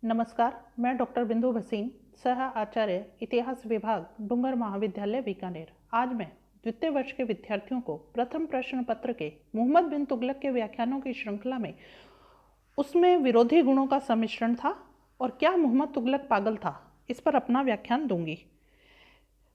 नमस्कार, मैं डॉक्टर बिंदु भसीन, सह आचार्य इतिहास विभाग, डूंगर महाविद्यालय बीकानेर। आज मैं द्वितीय वर्ष के विद्यार्थियों को प्रथम प्रश्न पत्र के मोहम्मद बिन तुगलक के व्याख्यानों की श्रृंखला में उसमें विरोधी गुणों का सम्मिश्रण था और क्या मोहम्मद तुगलक पागल था, इस पर अपना व्याख्यान दूंगी।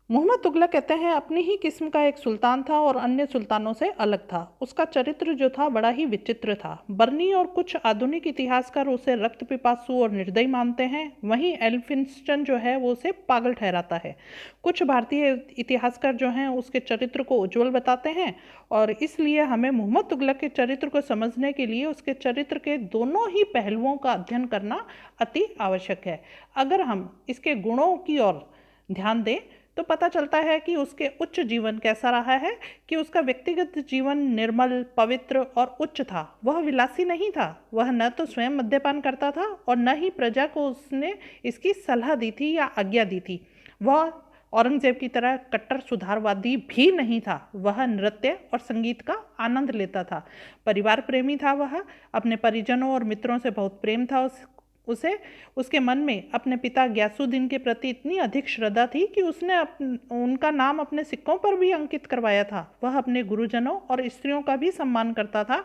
मोहम्मद तुगलक कहते हैं अपनी ही किस्म का एक सुल्तान था और अन्य सुल्तानों से अलग था। उसका चरित्र जो था बड़ा ही विचित्र था। बर्नी और कुछ आधुनिक इतिहासकार उसे रक्त पिपासु और निर्दयी मानते हैं, वहीं एल्फिंस्टन जो है वो उसे पागल ठहराता है। कुछ भारतीय इतिहासकार जो हैं उसके चरित्र को उज्ज्वल बताते हैं और इसलिए हमें मोहम्मद तुगलक के चरित्र को समझने के लिए उसके चरित्र के दोनों ही पहलुओं का अध्ययन करना अति आवश्यक है। अगर हम इसके गुणों की ओर ध्यान दें तो पता चलता है कि उसके उच्च जीवन कैसा रहा है, कि उसका व्यक्तिगत जीवन निर्मल, पवित्र और उच्च था। वह विलासी नहीं था। वह न तो स्वयं मद्यपान करता था और न ही प्रजा को उसने इसकी सलाह दी थी या आज्ञा दी थी। वह औरंगजेब की तरह कट्टर सुधारवादी भी नहीं था। वह नृत्य और संगीत का आनंद लेता था। परिवार प्रेमी था। वह अपने परिजनों और मित्रों से बहुत प्रेम था। उसे उसके मन में अपने पिता ग्यासुद्दीन के प्रति इतनी अधिक श्रद्धा थी कि उसने उनका नाम अपने सिक्कों पर भी अंकित करवाया था। वह अपने गुरुजनों और स्त्रियों का भी सम्मान करता था।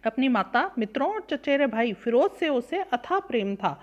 अपनी माता, मित्रों और चचेरे भाई फिरोज से उसे अथाह प्रेम था।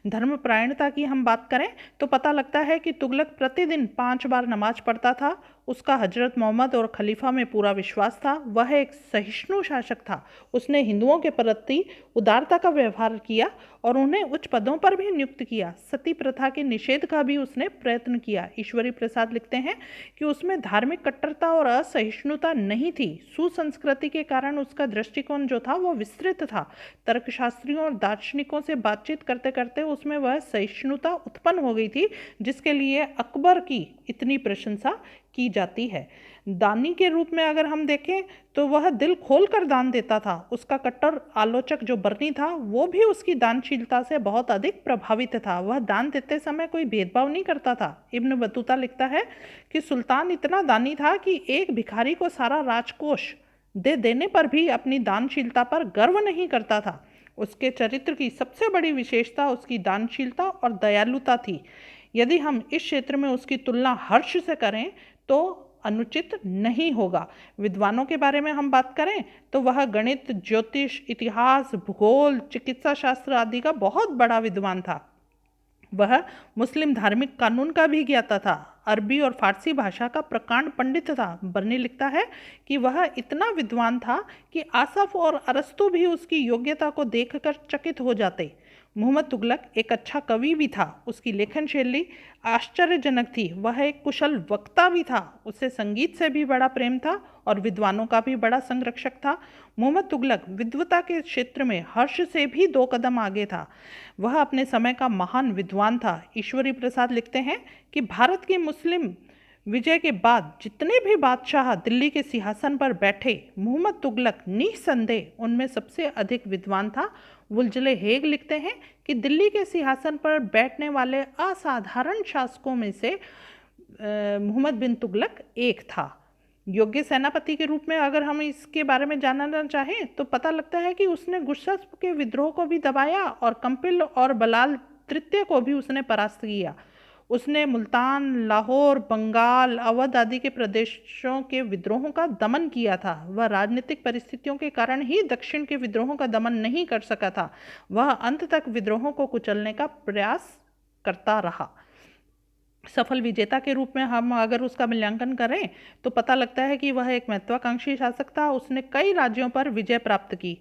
धर्मपरायणता की हम बात करें तो पता लगता है कि तुगलक प्रतिदिन 5 बार नमाज पढ़ता था। उसका हजरत मोहम्मद और खलीफा में पूरा विश्वास था। वह एक सहिष्णु शासक था। उसने हिंदुओं के प्रति उदारता का व्यवहार किया और उन्हें उच्च पदों पर भी नियुक्त किया। सती प्रथा के निषेध का भी उसने प्रयत्न किया। ईश्वरी प्रसाद लिखते हैं कि उसमें धार्मिक कट्टरता और असहिष्णुता नहीं थी। सुसंस्कृति के कारण उसका दृष्टिकोण जो था वो विस्तृत था। तर्कशास्त्रियों और दार्शनिकों से बातचीत करते करते उसमें वह सहिष्णुता उत्पन्न हो गई थी जिसके लिए अकबर की इतनी प्रशंसा की जाती है। दानी के रूप में अगर हम देखें तो वह दिल खोलकर दान देता था। उसका कट्टर आलोचक जो बर्नी था वो भी उसकी दानशीलता से बहुत अधिक प्रभावित था। वह दान देते समय कोई भेदभाव नहीं करता था। इब्न बतूता लिखता है कि सुल्तान इतना दानी था कि एक भिखारी को सारा राजकोष दे देने पर भी अपनी दानशीलता पर गर्व नहीं करता था। उसके चरित्र की सबसे बड़ी विशेषता उसकी दानशीलता और दयालुता थी। यदि हम इस क्षेत्र में उसकी तुलना हर्ष से करें तो अनुचित नहीं होगा। विद्वानों के बारे में हम बात करें तो वह गणित, ज्योतिष, इतिहास, भूगोल, चिकित्सा शास्त्र आदि का बहुत बड़ा विद्वान था। वह मुस्लिम धार्मिक कानून का भी ज्ञाता था। अरबी और फारसी भाषा का प्रकांड पंडित था। बर्नी लिखता है कि वह इतना विद्वान था कि आसफ और अरस्तु भी उसकी योग्यता को देखकर चकित हो जाते। मोहम्मद तुगलक एक अच्छा कवि भी था। उसकी लेखन शैली आश्चर्यजनक थी। वह एक कुशल वक्ता भी था। उसे संगीत से भी बड़ा प्रेम था और विद्वानों का भी बड़ा संरक्षक था। मोहम्मद तुगलक विद्वता के क्षेत्र में हर्ष से भी 2 कदम आगे था। वह अपने समय का महान विद्वान था। ईश्वरी प्रसाद लिखते हैं कि भारत की मुस्लिम विजय के बाद जितने भी बादशाह दिल्ली के सिंहासन पर बैठे, मोहम्मद तुगलक निस्संदेह उनमें सबसे अधिक विद्वान था। वुलजले हेग लिखते हैं कि दिल्ली के सिंहासन पर बैठने वाले असाधारण शासकों में से मोहम्मद बिन तुगलक एक था। योग्य सेनापति के रूप में अगर हम इसके बारे में जानना चाहें तो पता लगता है कि उसने गुर्शस्प के विद्रोह को भी दबाया और कंपिल और बलाल तृतीय को भी उसने परास्त किया। उसने मुल्तान, लाहौर, बंगाल, अवध आदि के प्रदेशों के विद्रोहों का दमन किया था। वह राजनीतिक परिस्थितियों के कारण ही दक्षिण के विद्रोहों का दमन नहीं कर सका था। वह अंत तक विद्रोहों को कुचलने का प्रयास करता रहा। सफल विजेता के रूप में हम अगर उसका मूल्यांकन करें तो पता लगता है कि वह एक महत्वाकांक्षी शासक था। उसने कई राज्यों पर विजय प्राप्त की।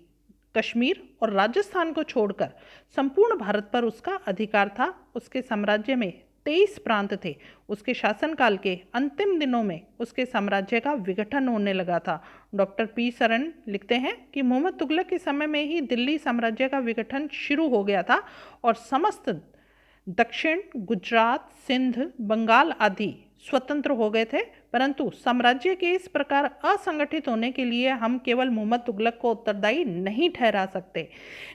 कश्मीर और राजस्थान को छोड़कर संपूर्ण भारत पर उसका अधिकार था। उसके साम्राज्य में 23 प्रांत थे। उसके शासनकाल के अंतिम दिनों में उसके साम्राज्य का विघटन होने लगा था। डॉक्टर पी सरन लिखते हैं कि मोहम्मद तुगलक के समय में ही दिल्ली साम्राज्य का विघटन शुरू हो गया था और समस्त दक्षिण, गुजरात, सिंध, बंगाल आदि स्वतंत्र हो गए थे। परंतु साम्राज्य के इस प्रकार असंगठित होने के लिए हम केवल मोहम्मद तुगलक को उत्तरदायी नहीं ठहरा सकते।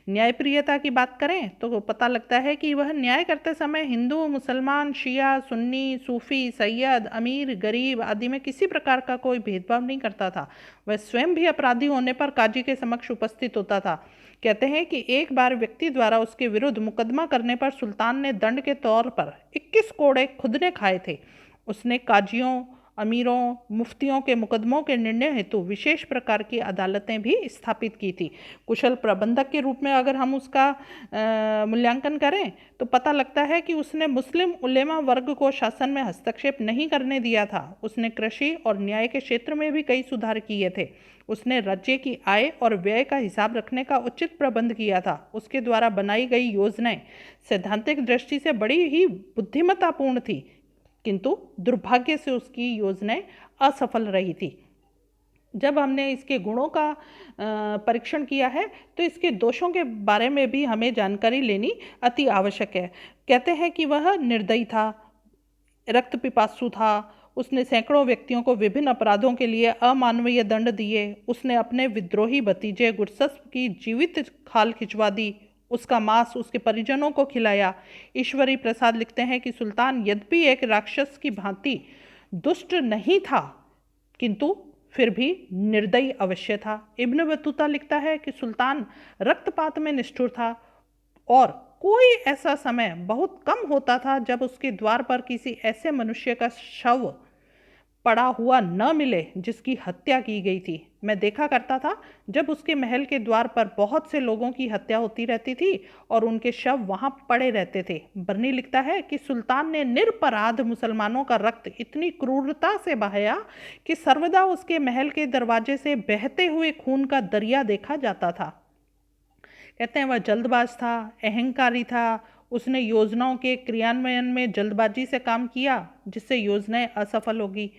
न्यायप्रियता की बात करें तो पता लगता है कि वह न्याय करते समय हिंदू, मुसलमान, शिया, सुन्नी, सूफी, सैयद, अमीर, गरीब आदि में किसी प्रकार का कोई भेदभाव नहीं करता था। वह स्वयं भी अपराधी होने पर काजी के समक्ष उपस्थित होता था। कहते हैं कि एक बार व्यक्ति द्वारा उसके विरुद्ध मुकदमा करने पर सुल्तान ने दंड के तौर पर 21 कोड़े खुद ने खाए थे। उसने काजियों, अमीरों, मुफ्तियों के मुकदमों के निर्णय हेतु विशेष प्रकार की अदालतें भी स्थापित की थी। कुशल प्रबंधक के रूप में अगर हम उसका मूल्यांकन करें तो पता लगता है कि उसने मुस्लिम उलेमा वर्ग को शासन में हस्तक्षेप नहीं करने दिया था। उसने कृषि और न्याय के क्षेत्र में भी कई सुधार किए थे। उसने राज्य की आय और व्यय का हिसाब रखने का उचित प्रबंध किया था। उसके द्वारा बनाई गई योजनाएं सैद्धांतिक दृष्टि से बड़ी ही बुद्धिमत्तापूर्ण थी, किंतु दुर्भाग्य से उसकी योजनाएं असफल रही थी। जब हमने इसके गुणों का परीक्षण किया है तो इसके दोषों के बारे में भी हमें जानकारी लेनी अति आवश्यक है। कहते हैं कि वह निर्दयी था, रक्त पिपासु था। उसने सैकड़ों व्यक्तियों को विभिन्न अपराधों के लिए अमानवीय दंड दिए। उसने अपने विद्रोही भतीजे गुरसस की जीवित खाल खिंचवा दी। उसका मांस उसके परिजनों को खिलाया। ईश्वरी प्रसाद लिखते हैं कि सुल्तान यद्यपि एक राक्षस की भांति दुष्ट नहीं था, किंतु फिर भी निर्दयी अवश्य था। इब्न बतूता लिखता है कि सुल्तान रक्तपात में निष्ठुर था और कोई ऐसा समय बहुत कम होता था जब उसके द्वार पर किसी ऐसे मनुष्य का शव पड़ा हुआ न मिले जिसकी हत्या की गई थी। मैं देखा करता था जब उसके महल के द्वार पर बहुत से लोगों की हत्या होती रहती थी और उनके शव वहां पड़े रहते थे। बर्नी लिखता है कि सुल्तान ने निरपराध मुसलमानों का रक्त इतनी क्रूरता से बहाया कि सर्वदा उसके महल के दरवाजे से बहते हुए खून का दरिया देखा जाता था। कहते हैं वह जल्दबाज था, अहंकारी था। उसने योजनाओं के क्रियान्वयन में जल्दबाजी से काम किया जिससे योजनाएं असफल होगी।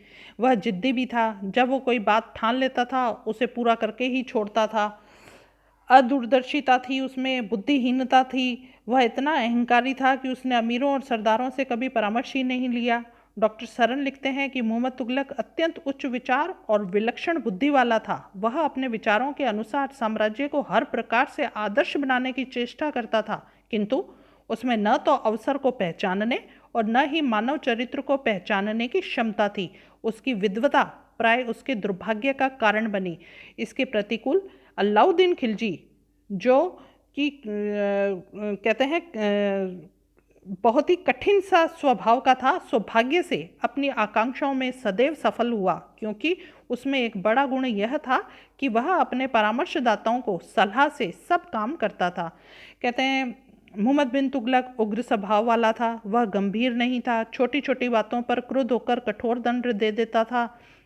वह जिद्दी भी था। जब वो कोई बात ठान लेता था उसे पूरा करके ही छोड़ता था। अदूरदर्शिता थी उसमें, बुद्धिहीनता थी। वह इतना अहंकारी था कि उसने अमीरों और सरदारों से कभी परामर्श ही नहीं लिया। डॉक्टर सरन लिखते हैं कि मोहम्मद तुगलक अत्यंत उच्च विचार और विलक्षण बुद्धि वाला था। वह अपने विचारों के अनुसार साम्राज्य को हर प्रकार से आदर्श बनाने की चेष्टा करता था, किंतु उसमें न तो अवसर को पहचानने और न ही मानव चरित्र को पहचानने की क्षमता थी। उसकी विद्वता प्राय उसके दुर्भाग्य का कारण बनी। इसके प्रतिकूल अलाउद्दीन खिलजी, जो कि कहते हैं बहुत ही कठिन सा स्वभाव का था, सौभाग्य से अपनी आकांक्षाओं में सदैव सफल हुआ, क्योंकि उसमें एक बड़ा गुण यह था कि वह अपने परामर्शदाताओं को सलाह से सब काम करता था। कहते हैं मोहम्मद बिन तुगलक उग्र स्वभाव वाला था। वह गंभीर नहीं था, छोटी छोटी बातों पर क्रुद्ध होकर कठोर दंड दे देता था।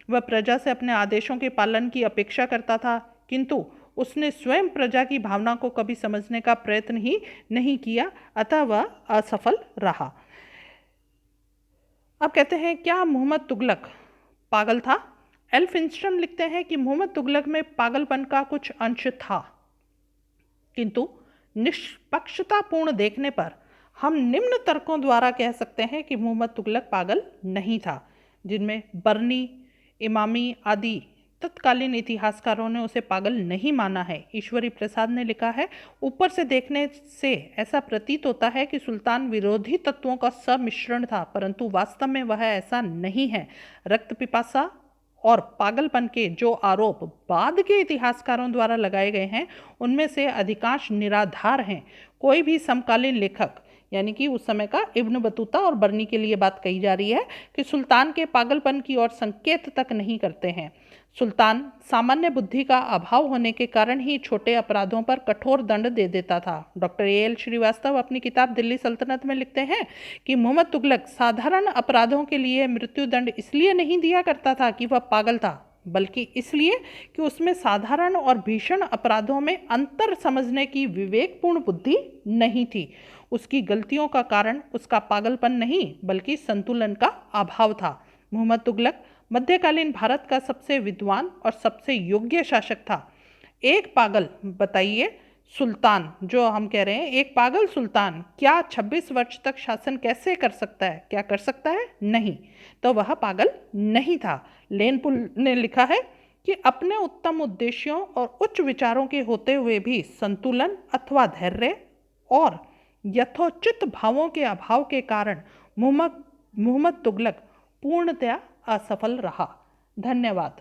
वह प्रजा से अपने आदेशों के पालन की अपेक्षा करता था, किंतु उसने स्वयं प्रजा की भावना को कभी समझने का प्रयत्न ही नहीं किया, अतः वह असफल रहा। अब कहते हैं क्या मोहम्मद तुगलक पागल था? एल्फिंस्टन लिखते हैं कि मोहम्मद तुगलक में पागलपन का कुछ अंश था, किंतु निष्पक्षतापूर्ण देखने पर हम निम्न तर्कों द्वारा कह सकते हैं कि मोहम्मद तुगलक पागल नहीं था, जिनमें बर्नी, इमामी आदि तत्कालीन इतिहासकारों ने उसे पागल नहीं माना है। ईश्वरी प्रसाद ने लिखा है, ऊपर से देखने से ऐसा प्रतीत होता है कि सुल्तान विरोधी तत्वों का सम्मिश्रण था, परंतु वास्तव में वह ऐसा नहीं है। रक्त पिपासा और पागलपन के जो आरोप बाद के इतिहासकारों द्वारा लगाए गए हैं उनमें से अधिकांश निराधार हैं। कोई भी समकालीन लेखक, यानी कि उस समय का इब्न बतूता और बर्नी के लिए बात कही जा रही है, कि सुल्तान के पागलपन की ओर संकेत तक नहीं करते हैं। सुल्तान सामान्य बुद्धि का अभाव होने के कारण ही छोटे अपराधों पर कठोर दंड दे देता था। Doctor AL. श्रीवास्तव अपनी किताब दिल्ली सल्तनत में लिखते हैं कि मोहम्मद तुगलक साधारण अपराधों के लिए मृत्युदंड इसलिए नहीं दिया करता था कि वह पागल था, बल्कि इसलिए कि उसमें साधारण और भीषण अपराधों में अंतर समझने की विवेकपूर्ण बुद्धि नहीं थी। उसकी गलतियों का कारण उसका पागलपन नहीं बल्कि संतुलन का अभाव था। मोहम्मद तुगलक मध्यकालीन भारत का सबसे विद्वान और सबसे योग्य शासक था। एक पागल, बताइए, सुल्तान, जो हम कह रहे हैं एक पागल सुल्तान क्या 26 वर्ष तक शासन कैसे कर सकता है? क्या कर सकता है? नहीं। तो वह पागल नहीं था। लेनपुल ने लिखा है कि अपने उत्तम उद्देश्यों और उच्च विचारों के होते हुए भी संतुलन अथवा धैर्य और यथोचित भावों के अभाव के कारण मोहम्मद तुगलक पूर्णतया असफल रहा। धन्यवाद।